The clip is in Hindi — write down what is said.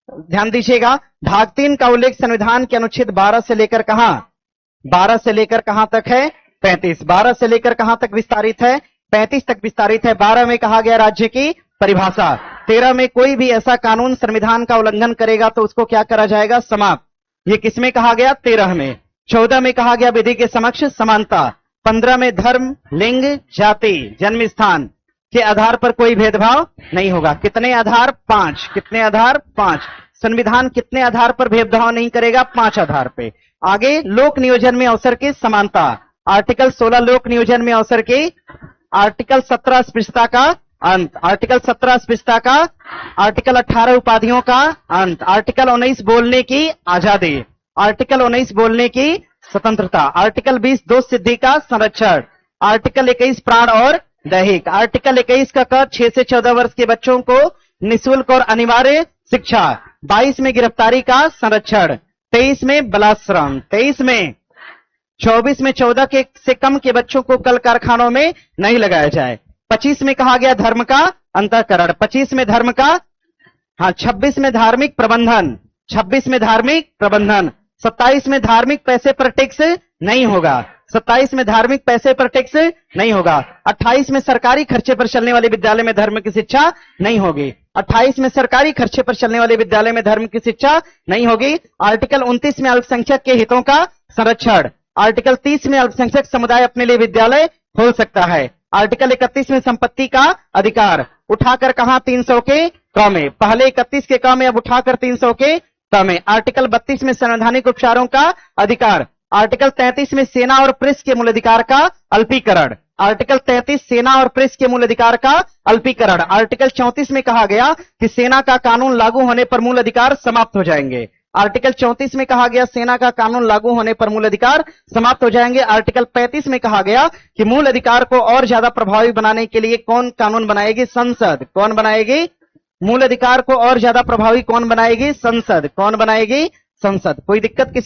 ध्यान दीजिएगा, भाग 3 का उल्लेख संविधान के अनुच्छेद 12 से लेकर कहां, 12 से लेकर कहां तक है, 35। 12 से लेकर कहां तक विस्तारित है, 35 तक विस्तारित है। 12 में कहा गया राज्य की परिभाषा। 13 में कोई भी ऐसा कानून संविधान का उल्लंघन करेगा तो उसको क्या करा जाएगा, समाप्त। ये किसमें कहा गया, 13 में। 14 में कहा गया विधि के समक्ष समानता। 15 में धर्म, लिंग, जाति, जन्म स्थान के आधार पर कोई भेदभाव नहीं होगा। कितने आधार, 5। कितने आधार, 5। संविधान कितने आधार पर भेदभाव नहीं करेगा, 5 आधार पे। आगे लोक नियोजन में अवसर की समानता। आर्टिकल 16 लोक नियोजन में अवसर की, आर्टिकल 17 अस्पृश्यता का अंत, आर्टिकल 17 अस्पृश्यता का, आर्टिकल 18 उपाधियों का अंत, आर्टिकल 19 बोलने की आजादी, आर्टिकल 19 बोलने की स्वतंत्रता, आर्टिकल 20 दोष सिद्धि का संरक्षण, आर्टिकल 21 प्राण और दैहिक, आर्टिकल 21 का क 6 से 14 वर्ष के बच्चों को निःशुल्क और अनिवार्य शिक्षा, 22 में गिरफ्तारी का संरक्षण, 23 में बलात्श्रम, 23 में, 24 में 14 के से कम के बच्चों को कल कारखानों में नहीं लगाया जाए। 25 में कहा गया धर्म का अंतःकरण, 25 में धर्म का, 26 में धार्मिक प्रबंधन, 26 में धार्मिक प्रबंधन, 27 में धार्मिक पैसे पर टैक्स नहीं होगा, 27 में धार्मिक पैसे पर टैक्स नहीं होगा। 28 में सरकारी खर्चे पर चलने वाले विद्यालय में धर्म की शिक्षा नहीं होगी, 28 में सरकारी खर्चे पर चलने वाले विद्यालय में धर्म की शिक्षा नहीं होगी। आर्टिकल 29 में अल्पसंख्यक के हितों का संरक्षण, आर्टिकल 30 में अल्पसंख्यक समुदाय अपने लिए विद्यालय खोल सकता है, आर्टिकल 31 में संपत्ति का अधिकार, उठाकर कहां 300 के क में, पहले 31 के क में, अब उठाकर 300 के क में। आर्टिकल 32 में संवैधानिक उपचारों का अधिकार, आर्टिकल 33 में सेना और प्रेस के मूल अधिकार का अल्पीकरण, आर्टिकल 33 सेना और प्रेस के मूल अधिकार का अल्पीकरण। आर्टिकल 34 में कहा गया कि सेना का कानून लागू होने पर मूल अधिकार समाप्त हो जाएंगे, आर्टिकल 34 में कहा गया सेना का कानून लागू होने पर मूल अधिकार समाप्त हो जाएंगे। आर्टिकल 35 में कहा गया कि मूल अधिकार को और ज्यादा प्रभावी बनाने के लिए कौन कानून बनाएगी, संसद। कौन बनाएगी, मूल अधिकार को और ज्यादा प्रभावी कौन बनाएगी, संसद। कौन बनाएगी, संसद। कोई दिक्कत किसी